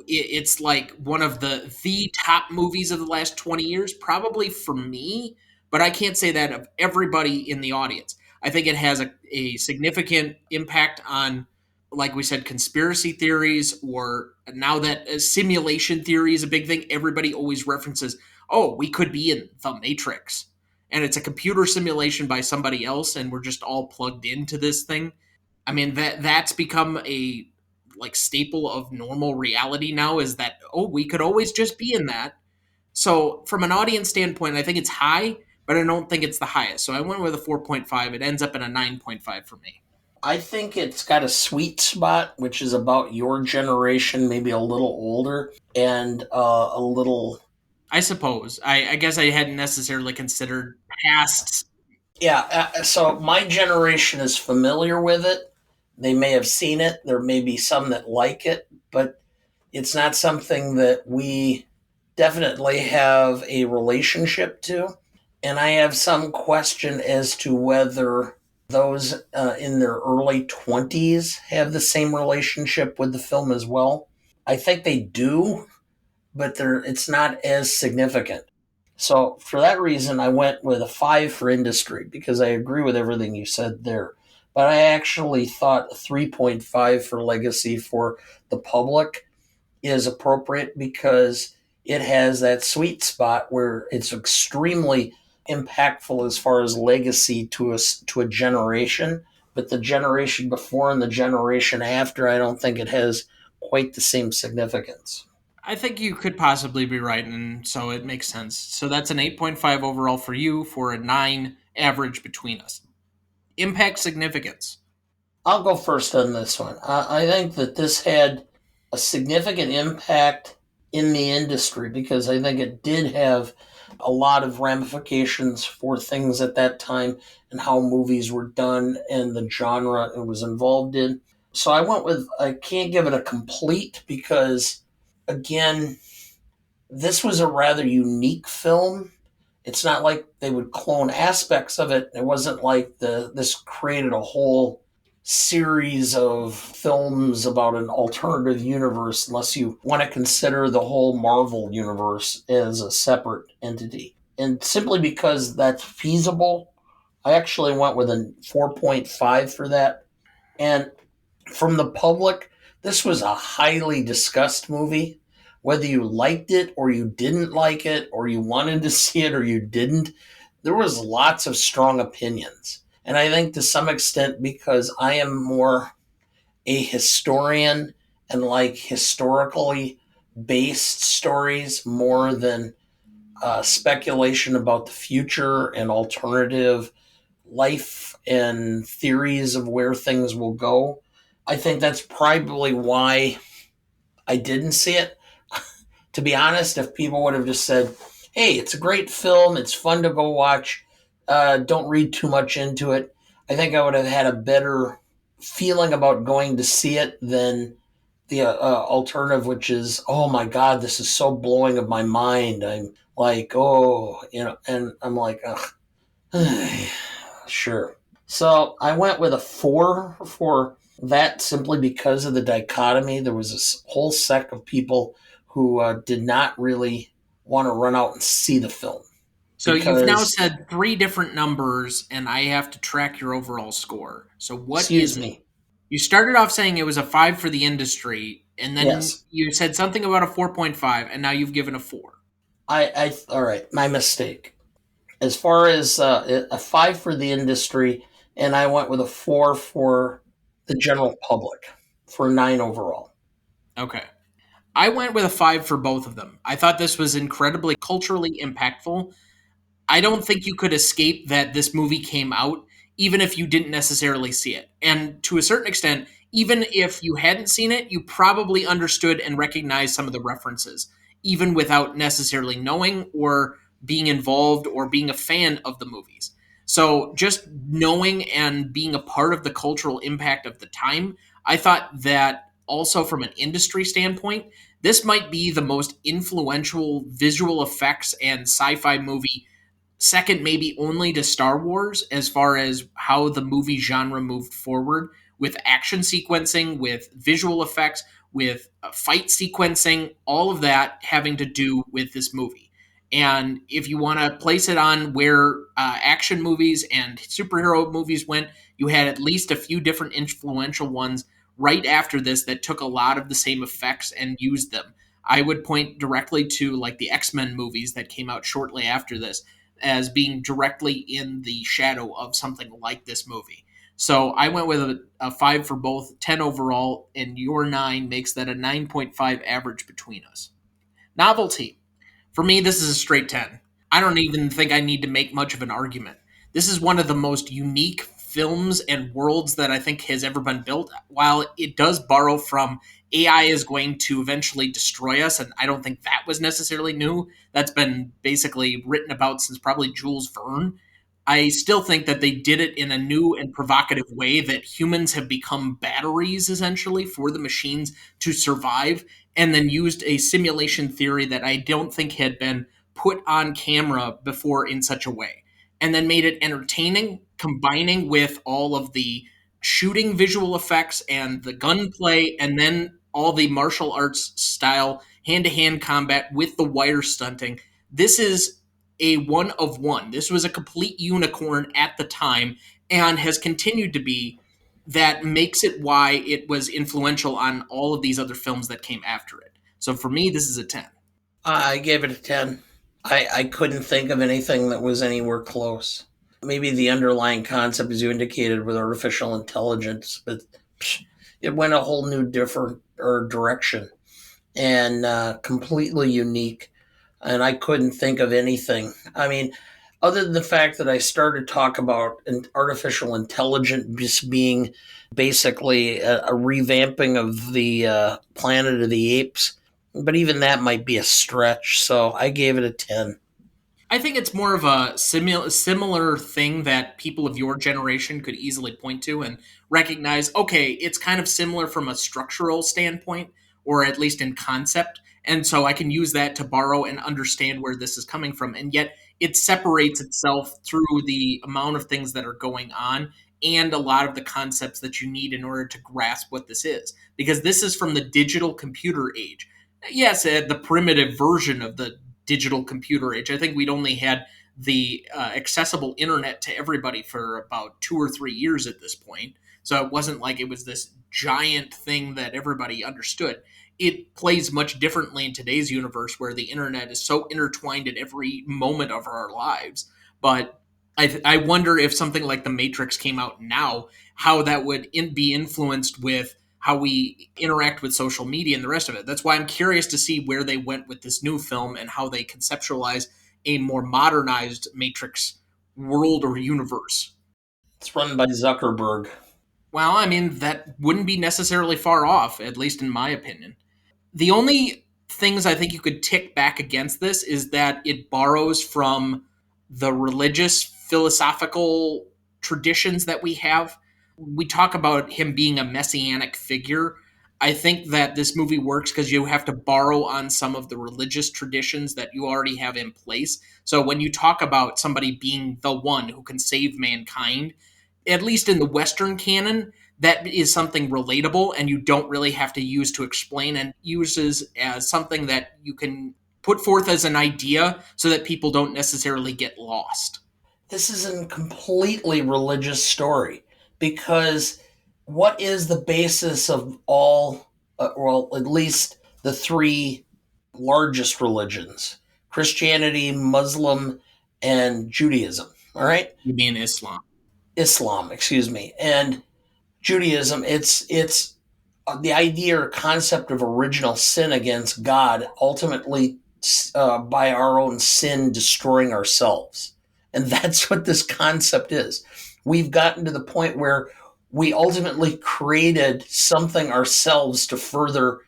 it's like one of the top movies of the last 20 years? Probably for me, but I can't say that of everybody in the audience. I think it has a significant impact on, like we said, conspiracy theories, or now that simulation theory is a big thing. Everybody always references, oh, we could be in the Matrix, and it's a computer simulation by somebody else, and we're just all plugged into this thing. I mean, that's become a staple of normal reality now, is that, oh, we could always just be in that. So from an audience standpoint, I think it's high, but I don't think it's the highest. So I went with a 4.5. It ends up in a 9.5 for me. I think it's got a sweet spot, which is about your generation, maybe a little older, and a little. I suppose. I guess I hadn't necessarily considered past. Yeah, so my generation is familiar with it. They may have seen it. There may be some that like it, but it's not something that we definitely have a relationship to. And I have some question as to whether those in their early 20s have the same relationship with the film as well. I think they do, but it's not as significant. So for that reason, I went with a five for industry because I agree with everything you said there. But I actually thought a 3.5 for legacy for the public is appropriate because it has that sweet spot where it's extremely impactful as far as legacy to a generation. But the generation before and the generation after, I don't think it has quite the same significance. I think you could possibly be right, and so it makes sense. So that's an 8.5 overall for you, for a 9 average between us. Impact significance. I'll go first on this one. I think that this had a significant impact in the industry because I think it did have a lot of ramifications for things at that time and how movies were done and the genre it was involved in. So I can't give it a complete because, again, this was a rather unique film. It's not like they would clone aspects of it. It wasn't like this created a whole series of films about an alternative universe unless you want to consider the whole Marvel universe as a separate entity. And simply because that's feasible, I actually went with a 4.5 for that. And from the public, this was a highly discussed movie whether you liked it or you didn't like it, or you wanted to see it or you didn't, there was lots of strong opinions. And I think to some extent, because I am more a historian and like historically based stories more than speculation about the future and alternative life and theories of where things will go. I think that's probably why I didn't see it. To be honest, if people would have just said, hey, it's a great film, it's fun to go watch, don't read too much into it, I think I would have had a better feeling about going to see it than the alternative, which is, oh my God, this is so blowing of my mind. I'm like, oh, and I'm like, ugh, sure. So I went with a 4 for that simply because of the dichotomy. There was this whole sect of people who did not really want to run out and see the film So you've now because, said three different numbers, and I have to track your overall score. So what excuse is it? me, You started off saying it was a 5 for the industry, and then yes, you said something about a 4.5, and now you've given a 4. all right, my mistake. As far as a 5 for the industry, and I went with a 4 for the general public for 9 overall. Okay. I went with a 5 for both of them. I thought this was incredibly culturally impactful. I don't think you could escape that this movie came out, even if you didn't necessarily see it. And to a certain extent, even if you hadn't seen it, you probably understood and recognized some of the references, even without necessarily knowing or being involved or being a fan of the movies. So just knowing and being a part of the cultural impact of the time, I thought that also from an industry standpoint, this might be the most influential visual effects and sci-fi movie, second maybe only to Star Wars, as far as how the movie genre moved forward with action sequencing, with visual effects, with fight sequencing, all of that having to do with this movie. And if you want to place it on where action movies and superhero movies went, you had at least a few different influential ones right after this that took a lot of the same effects and used them. I would point directly to like the X-Men movies that came out shortly after this as being directly in the shadow of something like this movie. So I went with a 5 for both, 10 overall, and your 9 makes that a 9.5 average between us. Novelty. For me, this is a straight 10. I don't even think I need to make much of an argument. This is one of the most unique films and worlds that I think has ever been built. While it does borrow from AI is going to eventually destroy us, and I don't think that was necessarily new. That's been basically written about since probably Jules Verne. I still think that they did it in a new and provocative way, that humans have become batteries essentially for the machines to survive, and then used a simulation theory that I don't think had been put on camera before in such a way, and then made it entertaining, combining with all of the shooting visual effects and the gunplay, and then all the martial arts style hand to hand combat with the wire stunting. This is a one of one. This was a complete unicorn at the time and has continued to be. That makes it why it was influential on all of these other films that came after it. So for me, this is a 10. I gave it a 10. I couldn't think of anything that was anywhere close. Maybe the underlying concept, as you indicated, with artificial intelligence, but it went a whole new different or direction and completely unique. And I couldn't think of anything. I mean, other than the fact that I started to talk about artificial intelligence just being basically a revamping of the Planet of the Apes, but even that might be a stretch. So I gave it a 10. I think it's more of a similar thing that people of your generation could easily point to and recognize, okay, it's kind of similar from a structural standpoint, or at least in concept. And so I can use that to borrow and understand where this is coming from. And yet it separates itself through the amount of things that are going on and a lot of the concepts that you need in order to grasp what this is. Because this is from the digital computer age. Yes, the primitive version of the digital computer age. I think we'd only had the accessible internet to everybody for about 2 or 3 years at this point. So it wasn't like it was this giant thing that everybody understood. it plays much differently in today's universe where the internet is so intertwined in every moment of our lives. But I wonder if something like The Matrix came out now, how that would be influenced with how we interact with social media and the rest of it. That's why I'm curious to see where they went with this new film and how they conceptualize a more modernized Matrix world or universe. It's run by Zuckerberg. Well, I mean, that wouldn't be necessarily far off, at least in my opinion. The only things I think you could tick back against this is that it borrows from the religious philosophical traditions that we have. We talk about him being a messianic figure. I think that this movie works because you have to borrow on some of the religious traditions that you already have in place. So when you talk about somebody being the one who can save mankind, at least in the Western canon, that is something relatable and you don't really have to use to explain, and uses as something that you can put forth as an idea so that people don't necessarily get lost. This is a completely religious story because what is the basis of all, well, at least the three largest religions: Christianity, Muslim, and Judaism. All right, You mean Islam? Islam, excuse me, and Judaism. It's the idea or concept of original sin against God, ultimately by our own sin destroying ourselves. And that's what this concept is. We've gotten to the point where we ultimately created something ourselves to further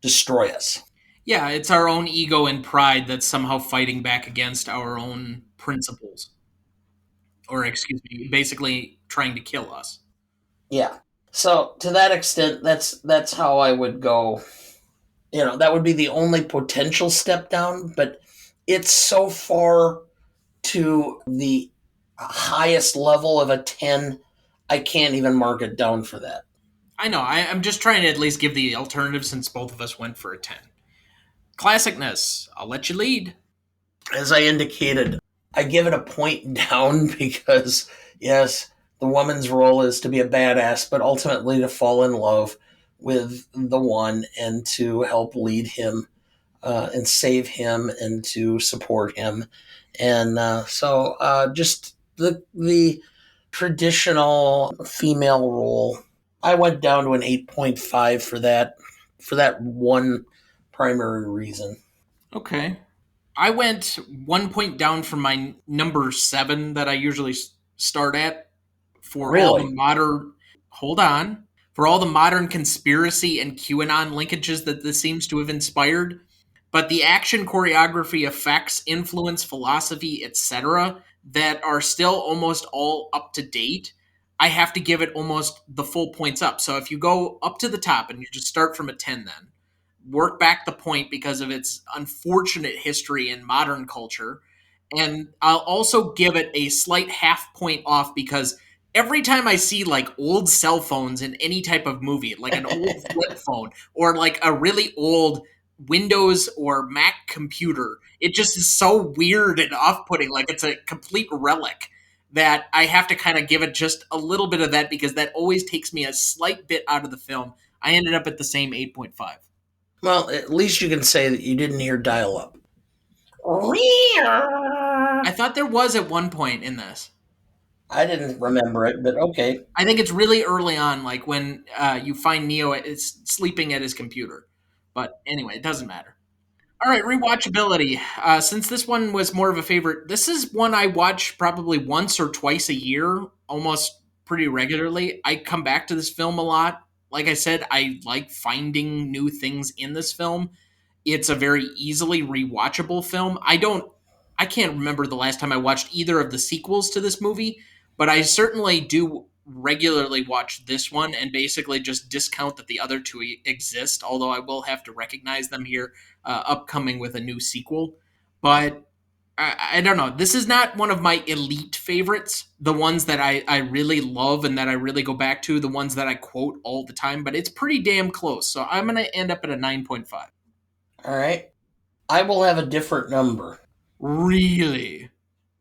destroy us. Yeah, it's our own ego and pride that's somehow fighting back against our own principles, or excuse me, basically trying to kill us. Yeah. So to that extent, that's how I would go. That would be the only potential step down, but it's so far to the highest level of a 10, I can't even mark it down for that. I know, I'm just trying to at least give the alternative since both of us went for a 10. Classicness, I'll let you lead. As I indicated, I give it a point down because, yes, the woman's role is to be a badass, but ultimately to fall in love with the one and to help lead him and save him and to support him. And just the traditional female role, I went down to an 8.5 for that one primary reason. Okay. I went 1 point down from my number 7 that I usually start at for all the Really? modern. Hold on. For all the modern conspiracy and QAnon linkages that this seems to have inspired, but the action, choreography, effects, influence, philosophy, etc., that are still almost all up to date, I have to give it almost the full points up. So if you go up to the top and you just start from a 10, then work back the point because of its unfortunate history in modern culture. And I'll also give it a slight half point off because every time I see like old cell phones in any type of movie, like an old flip phone or like a really old Windows or Mac computer, it just is so weird and off putting. Like it's a complete relic that I have to kind of give it just a little bit of that because that always takes me a slight bit out of the film. I ended up at the same 8.5. Well, at least you can say that you didn't hear dial up. I thought there was at one point in this. I didn't remember it, but okay. I think it's really early on, like when you find Neo is sleeping at his computer. But anyway, it doesn't matter. All right, rewatchability. Since this one was more of a favorite, this is one I watch probably once or twice a year, almost pretty regularly. I come back to this film a lot. Like I said, I like finding new things in this film. It's a very easily rewatchable film. I can't remember the last time I watched either of the sequels to this movie, but I certainly do regularly watch this one and basically just discount that the other two exist, although I will have to recognize them here upcoming with a new sequel. But I don't know. This is not one of my elite favorites, the ones that I really love and that I really go back to, the ones that I quote all the time, but it's pretty damn close. So I'm going to end up at a 9.5. All right. I will have a different number Really?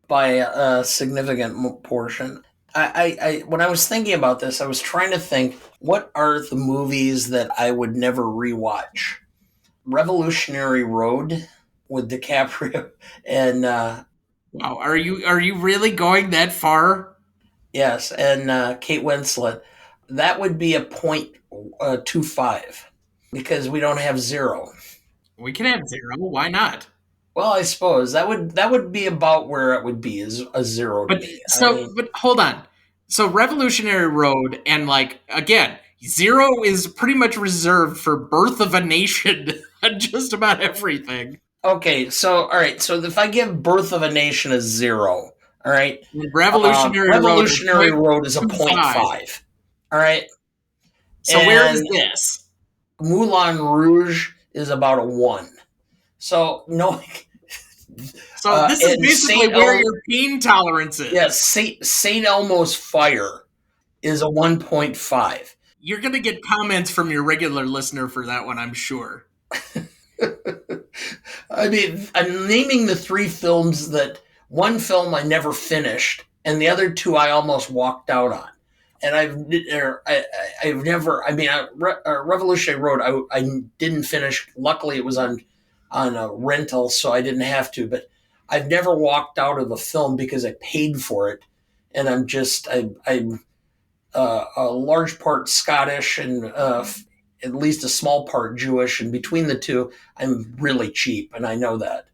by a significant portion. When I was thinking about this, I was trying to think what are the movies that I would never rewatch. Revolutionary Road with DiCaprio and Wow, are you really going that far? yes, and Kate Winslet. That would be a point 25 because we don't have zero. We can have zero. Why not? Well, I suppose that would be about where it would be is a zero to But me. I so, mean, but hold on. So Revolutionary Road and like again, zero is pretty much reserved for Birth of a Nation on just about everything. okay, so all right, so if I give Birth of a Nation a zero, all right, And Revolutionary Road a Revolutionary point Road is a two point five. 5, all right, So where is and this? Moulin Rouge is about a 1. So no, So this is and basically Saint where El, your pain tolerance yes, is. Saint Elmo's Fire is a 1.5. You're gonna get comments from your regular listener for that one, I'm sure. I mean, I'm naming the 3 films that one film I never finished, and the other 2 I almost walked out on. And I've never. I mean, Revolutionary Road. I didn't finish. Luckily, it was on a rental, so I didn't have to. But I've never walked out of a film because I paid for it, and I'm a large part Scottish and at least a small part Jewish, and between the two, I'm really cheap, and I know that.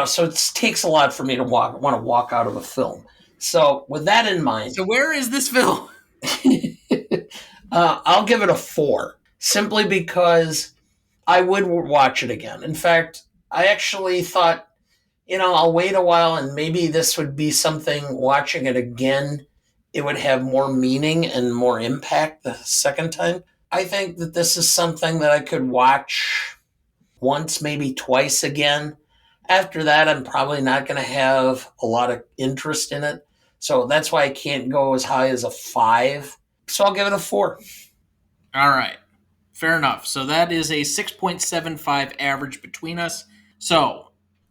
So it takes a lot for me to want to walk out of a film. So with that in mind, So where is this film? I'll give it a 4, simply because I would watch it again. In fact, I actually thought, I'll wait a while and maybe this would be something watching it again. It would have more meaning and more impact the second time. I think that this is something that I could watch once, maybe twice again. After that, I'm probably not going to have a lot of interest in it. So that's why I can't go as high as a 5. So I'll give it a 4. All right. Fair enough. So that is a 6.75 average between us. So,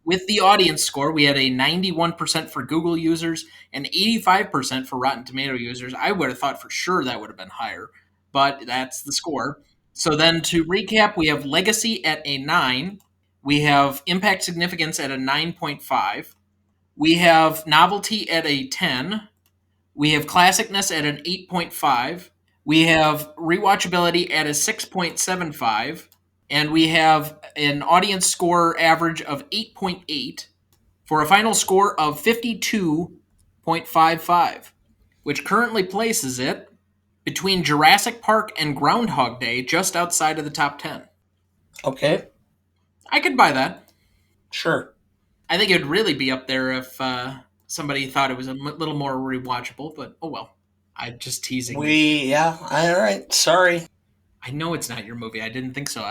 with the audience score, we had a 91% for Google users and 85% for Rotten Tomato users. I would have thought for sure that would have been higher, but that's the score. So then to recap, we have Legacy at a 9. We have Impact Significance at a 9.5. We have Novelty at a 10. We have Classicness at an 8.5. We have Rewatchability at a 6.75. And we have an audience score average of 8.8 for a final score of 52.55, which currently places it between Jurassic Park and Groundhog Day, just outside of the top 10. Okay, I could buy that. sure. I think it would really be up there if somebody thought it was a little more rewatchable, but oh well. I'm just teasing you. Yeah, all right. Sorry. I know it's not your movie. I didn't think so.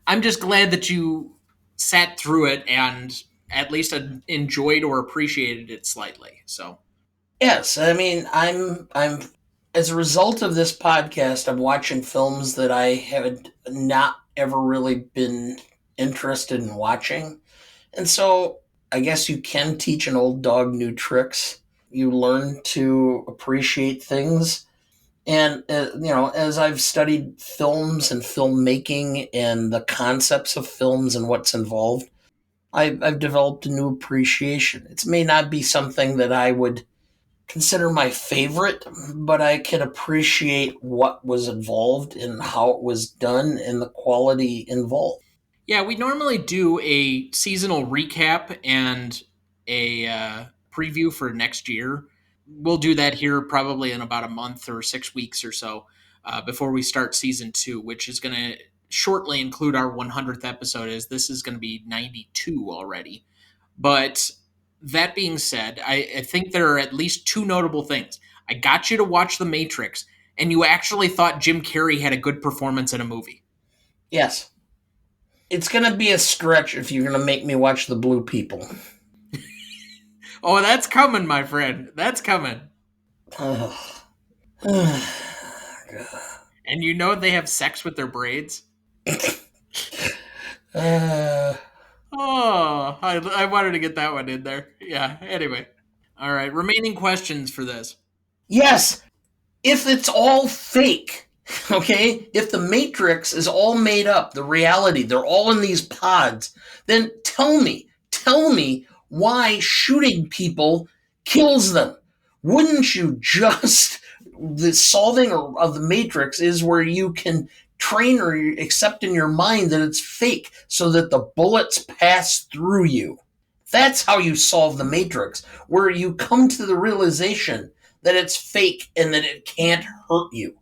I'm just glad that you sat through it and at least enjoyed or appreciated it slightly. So, Yes, I mean, as a result of this podcast, I'm watching films that I had not ever really been interested in watching. And so I guess you can teach an old dog new tricks. You learn to appreciate things. And, as I've studied films and filmmaking and the concepts of films and what's involved, I've developed a new appreciation. It may not be something that I would consider my favorite, but I can appreciate what was involved and how it was done and the quality involved. yeah, we normally do a seasonal recap and a preview for next year. We'll do that here probably in about a month or 6 weeks or so before we start season 2, which is going to shortly include our 100th episode, as this is going to be 92 already. But that being said, I think there are at least two notable things. I got you to watch The Matrix, and you actually thought Jim Carrey had a good performance in a movie. Yes, it's going to be a stretch if you're going to make me watch the Blue People. Oh, that's coming, my friend. That's coming. And you know they have sex with their braids? uh, Oh, I wanted to get that one in there. Yeah, anyway. All right, remaining questions for this. yes, if it's all fake, Okay? If the Matrix is all made up, the reality, they're all in these pods, then tell me why shooting people kills them. Wouldn't you just the solving of the Matrix is where you can train or accept in your mind that it's fake so that the bullets pass through you. That's how you solve the Matrix, where you come to the realization that it's fake and that it can't hurt you.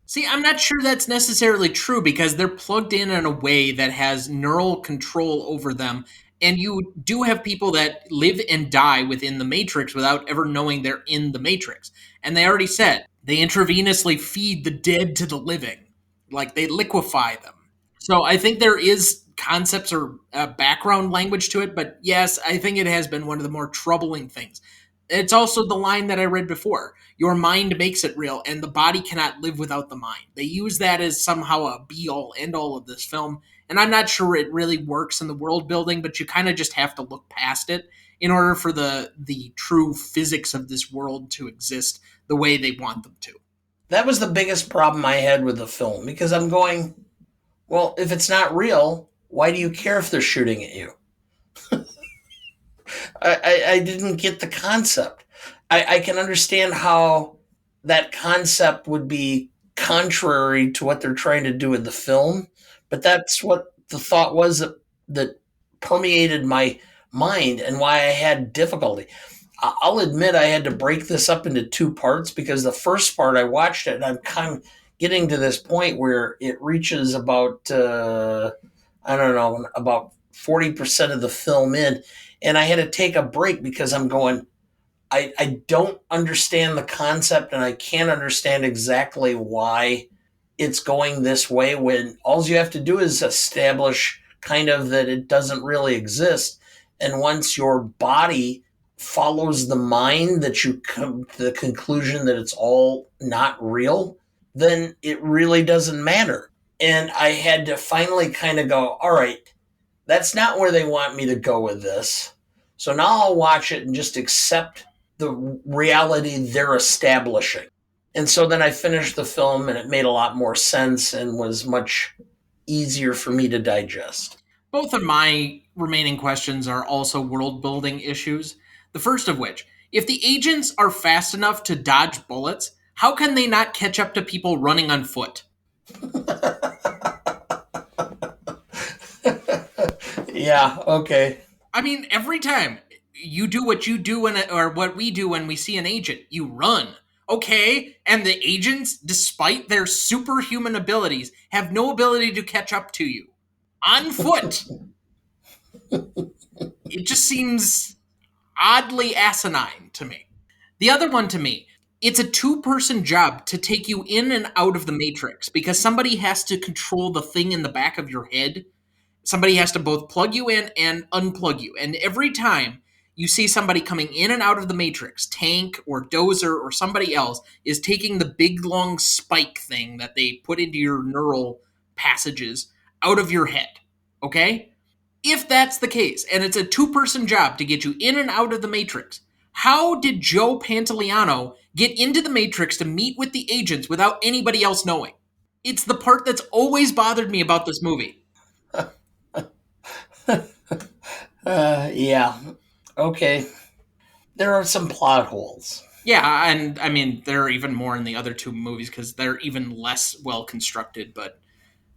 See, I'm not sure that's necessarily true because they're plugged in a way that has neural control over them. And you do have people that live and die within the Matrix without ever knowing they're in the Matrix. And they already said they intravenously feed the dead to the living, like they liquefy them. So I think there is concepts or background language to it, but yes, I think it has been one of the more troubling things. It's also the line that I read before. Your mind makes it real, and the body cannot live without the mind. They use that as somehow a be all end all of this film, and I'm not sure it really works in the world building, but you kind of just have to look past it in order for the true physics of this world to exist the way they want them to. That was the biggest problem I had with the film because I'm going, well, if it's not real, why do you care if they're shooting at you? I didn't get the concept. I can understand how that concept would be contrary to what they're trying to do in the film, but that's what the thought was that permeated my mind and why I had difficulty. I'll admit I had to break this up into two parts because the first part I watched it and I'm kind of getting to this point where it reaches about I don't know about 40% of the film in, and I had to take a break because I'm going. I don't understand the concept and I can't understand exactly why it's going this way when all you have to do is establish kind of that it doesn't really exist. And once your body follows the mind that you come to the conclusion that it's all not real, then it really doesn't matter. And I had to finally kind of go, all right, that's not where they want me to go with this. So now I'll watch it and just accept the reality they're establishing. And so then I finished the film and it made a lot more sense and was much easier for me to digest. Both of my remaining questions are also world building issues. The first of which, if the agents are fast enough to dodge bullets, how can they not catch up to people running on foot? Yeah, okay. I mean, every time you do what you do when, or what we do when we see an agent, you run. Okay, and the agents, despite their superhuman abilities, have no ability to catch up to you on foot. It just seems oddly asinine to me. The other one to me, it's a two-person job to take you in and out of the matrix because somebody has to control the thing in the back of your head. Somebody has to both plug you in and unplug you. And every time you see somebody coming in and out of the matrix, Tank or Dozer or somebody else is taking the big long spike thing that they put into your neural passages out of your head. Okay? If that's the case, and it's a two-person job to get you in and out of the Matrix, how did Joe Pantoliano get into the Matrix to meet with the agents without anybody else knowing? It's the part that's always bothered me about this movie. Yeah, okay. There are some plot holes. Yeah, and I mean, there are even more in the other two movies because they're even less well constructed, but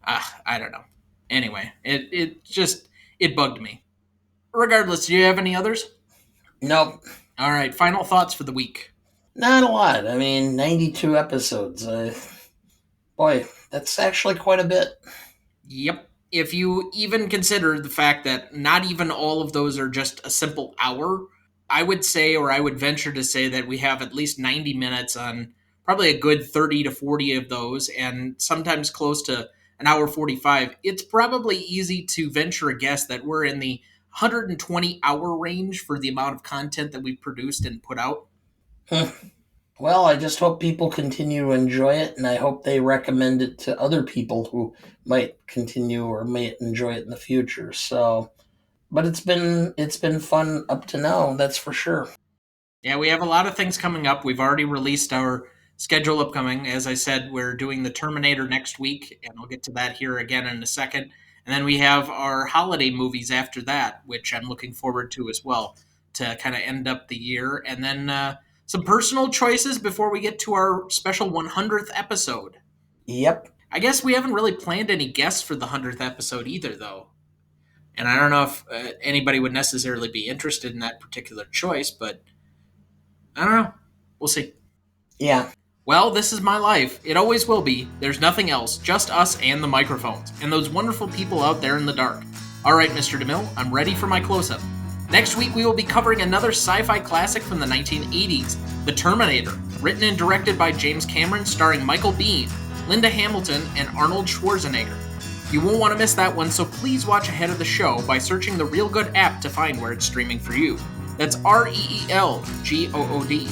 I don't know. Anyway, it just, it bugged me. Regardless, do you have any others? Nope, All right, final thoughts for the week. not a lot. I mean, 92 episodes. Boy, that's actually quite a bit. Yep. If you even consider the fact that not even all of those are just a simple hour, I would say, or I would venture to say, that we have at least 90 minutes on probably a good 30 to 40 of those, and sometimes close to an hour 45. It's probably easy to venture a guess that we're in the 120-hour range for the amount of content that we've produced and put out. Well, I just hope people continue to enjoy it, and I hope they recommend it to other people who might continue or might enjoy it in the future. So, but it's been fun up to now, that's for sure. Yeah, we have a lot of things coming up. We've already released our schedule upcoming. As I said, we're doing the Terminator next week, and I'll get to that here again in a second. And then we have our holiday movies after that, which I'm looking forward to as well, to kind of end up the year. And then some personal choices before we get to our special 100th episode. Yep. I guess we haven't really planned any guests for the 100th episode either, though. And I don't know if anybody would necessarily be interested in that particular choice, but I don't know. We'll see. Yeah. Well, this is my life. It always will be. There's nothing else, just us and the microphones, and those wonderful people out there in the dark. All right, Mr. DeMille, I'm ready for my close-up. Next week, we will be covering another sci-fi classic from the 1980s, The Terminator, written and directed by James Cameron, starring Michael Biehn, Linda Hamilton, and Arnold Schwarzenegger. You won't want to miss that one, so please watch ahead of the show by searching the Real Good app to find where it's streaming for you. That's REELGOOD.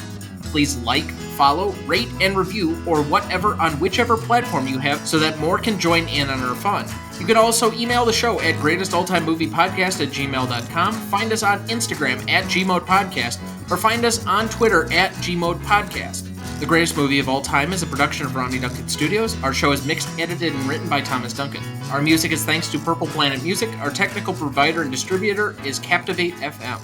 Please like, follow, rate, and review, or whatever on whichever platform you have so that more can join in on our fun. You can also email the show at greatestalltimemoviepodcast@gmail.com, find us on Instagram at gmodepodcast, or find us on Twitter at gmodepodcast. The Greatest Movie of All Time is a production of Ronnie Duncan Studios. Our show is mixed, edited, and written by Thomas Duncan. Our music is thanks to Purple Planet Music. Our technical provider and distributor is Captivate FM.